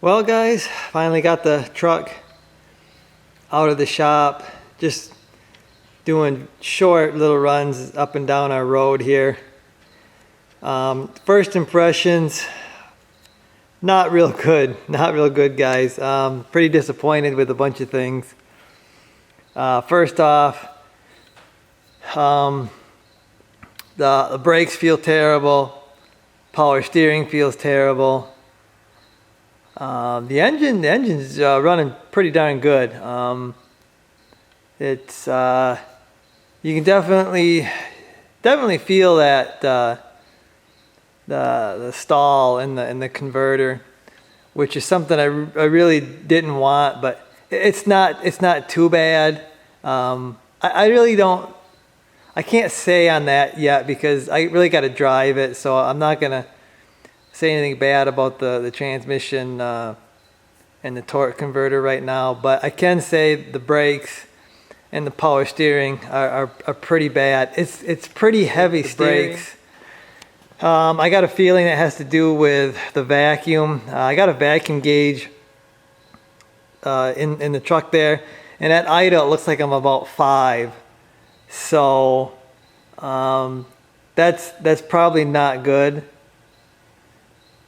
Well guys, finally got the truck out of the shop. Just doing short little runs up and down our road here. First impressions, not real good. Not real good, guys. Pretty disappointed with a bunch of things. First off, the brakes feel terrible. Power steering feels terrible. The engine's running pretty darn good. It's you can definitely feel that the stall in the converter, which is something I really didn't want, but it's not too bad. I really don't. I can't say on that yet because I really got to drive it, so I'm not gonna say anything bad about the transmission and the torque converter right now, but I can say the brakes and the power steering are pretty bad. It's pretty heavy steering. Brakes I got a feeling that has to do with the vacuum. I got a vacuum gauge in the truck there, and at idle it looks like I'm about 5. So that's probably not good.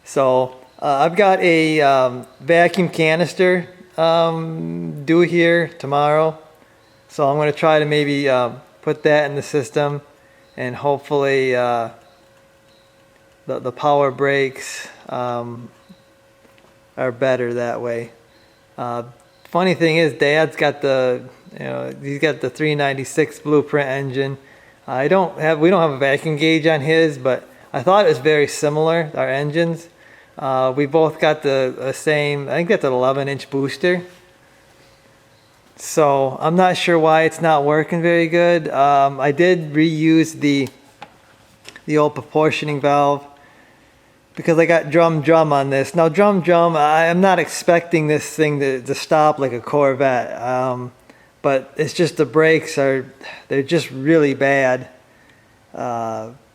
So I've got a vacuum canister due here tomorrow. So I'm going to try to maybe put that in the system, and hopefully the power brakes are better that way. Funny thing is, Dad's got he's got the 396 blueprint engine. We don't have a vacuum gauge on his, but I thought it was very similar, our engines. We both got the same, I think that's an 11-inch booster. So I'm not sure why it's not working very good. I did reuse the old proportioning valve because I got drum on this. Now drum, I'm not expecting this thing to stop like a Corvette. But it's just the brakes they're just really bad.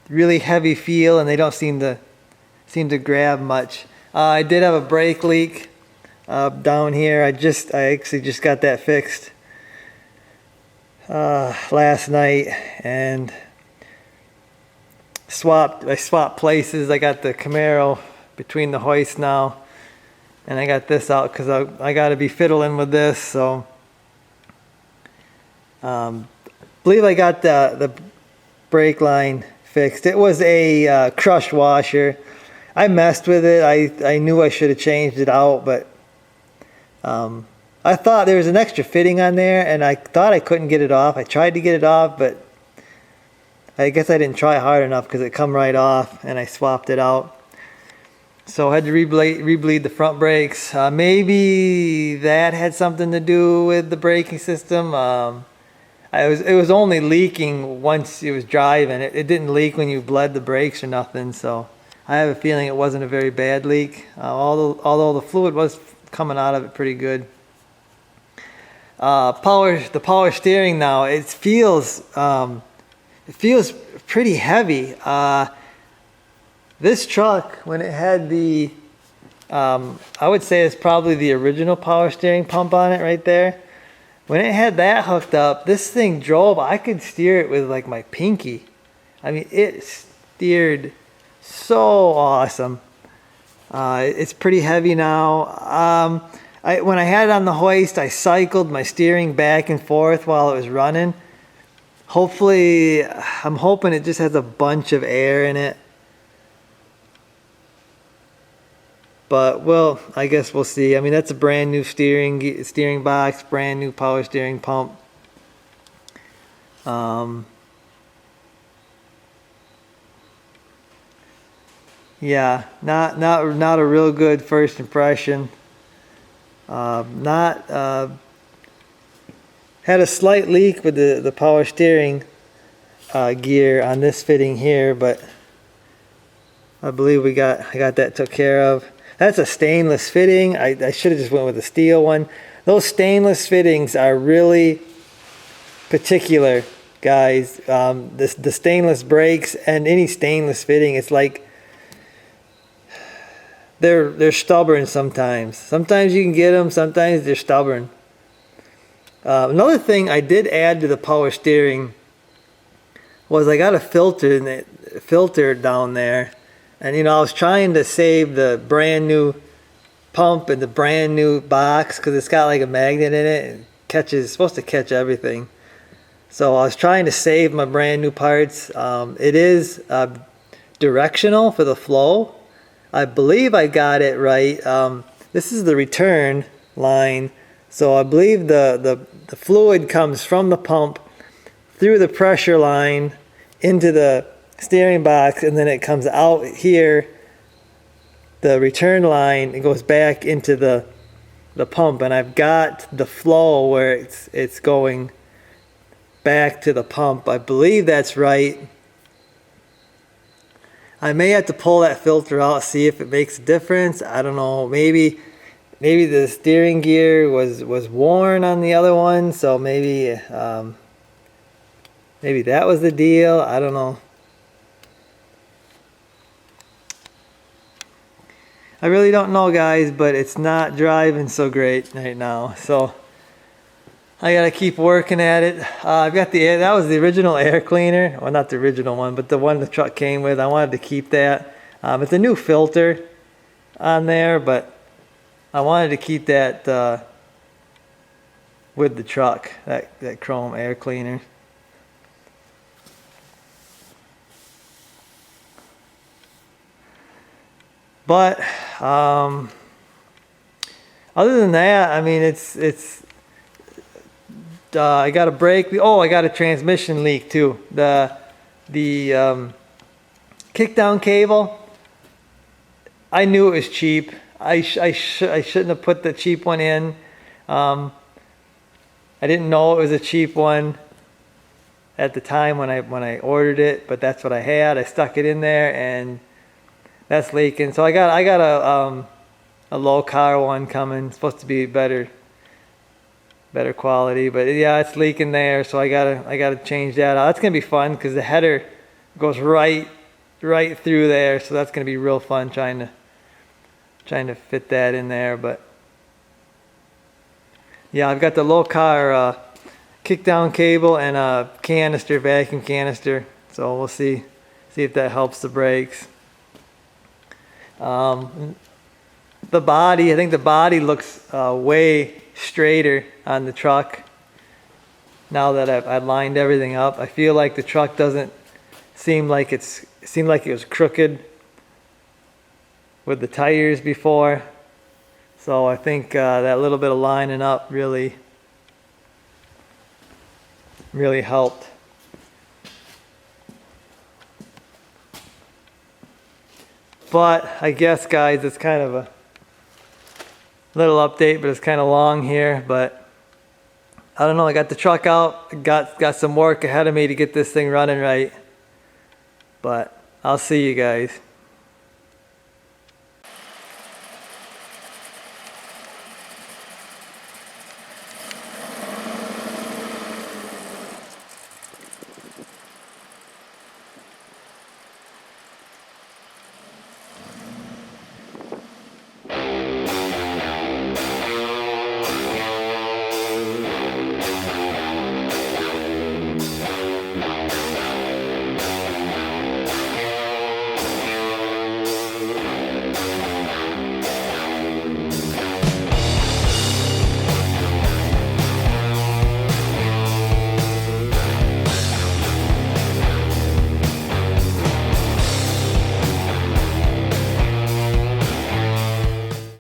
Really heavy feel, and they don't seem to grab much. I did have a brake leak down here. I actually just got that fixed last night, and I swapped places. I got the Camaro between the hoists now, and I got this out because I got to be fiddling with this. So believe I got the brake line fixed. It was a crushed washer. I messed with it. I knew I should have changed it out, but I thought there was an extra fitting on there, and I thought I couldn't get it off. I tried to get it off, but I guess I didn't try hard enough because it come right off, and I swapped it out. So I had to rebleed the front brakes. Maybe that had something to do with the braking system. It was only leaking once it was driving. It didn't leak when you bled the brakes or nothing. So I have a feeling it wasn't a very bad leak. Although the fluid was coming out of it pretty good. The power steering now, it feels pretty heavy. This truck, when it had the, I would say it's probably the original power steering pump on it right there. When it had that hooked up, this thing drove, I could steer it with like my pinky. I mean, it steered so awesome. It's pretty heavy now. When I had it on the hoist, I cycled my steering back and forth while it was running. Hopefully, I'm hoping it just has a bunch of air in it. But, well, I guess we'll see. I mean, that's a brand new steering box, brand new power steering pump. Yeah, not a real good first impression. Had a slight leak with the power steering gear on this fitting here, but I believe I got that took care of. That's a stainless fitting. I should have just went with a steel one. Those stainless fittings are really particular, guys. The stainless brakes and any stainless fitting, it's like they're stubborn sometimes. Sometimes you can get them, sometimes they're stubborn. Another thing I did add to the power steering was I got a filter down there. And I was trying to save the brand new pump and the brand new box because it's got like a magnet in it and it's supposed to catch everything. So I was trying to save my brand new parts. It is directional for the flow. I believe I got it right. This is the return line. So I believe the fluid comes from the pump through the pressure line into the steering box, and then it comes out here, the return line, it goes back into the pump, and I've got the flow where it's going back to the pump. I believe that's right. I may have to pull that filter out, see if it makes a difference. I don't know. Maybe the steering gear was worn on the other one, so maybe that was the deal. I don't know. I really don't know, guys, but it's not driving so great right now. So I gotta keep working at it. I've got that was the original air cleaner. Well, not the original one, but the one the truck came with. I wanted to keep that. It's a new filter on there, but I wanted to keep that with the truck, that chrome air cleaner. But other than that, I mean, it's I got a brake. Oh, I got a transmission leak too. The kickdown cable. I knew it was cheap. I shouldn't have put the cheap one in. I didn't know it was a cheap one at the time when I ordered it, but that's what I had. I stuck it in there, and that's leaking. So I got a low car one coming. It's supposed to be better quality, but yeah, it's leaking there. So I gotta change that out. That's gonna be fun because the header goes right through there. So that's gonna be real fun trying to fit that in there. But yeah, I've got the low car kickdown cable and a vacuum canister. So we'll see if that helps the brakes. The body, I think the body looks way straighter on the truck now that I've lined everything up. I feel like the truck doesn't seem like it was crooked with the tires before. So I think that little bit of lining up really helped. But I guess, guys, it's kind of a little update, but it's kind of long here. But I don't know. I got the truck out. Got some work ahead of me to get this thing running right. But I'll see you guys.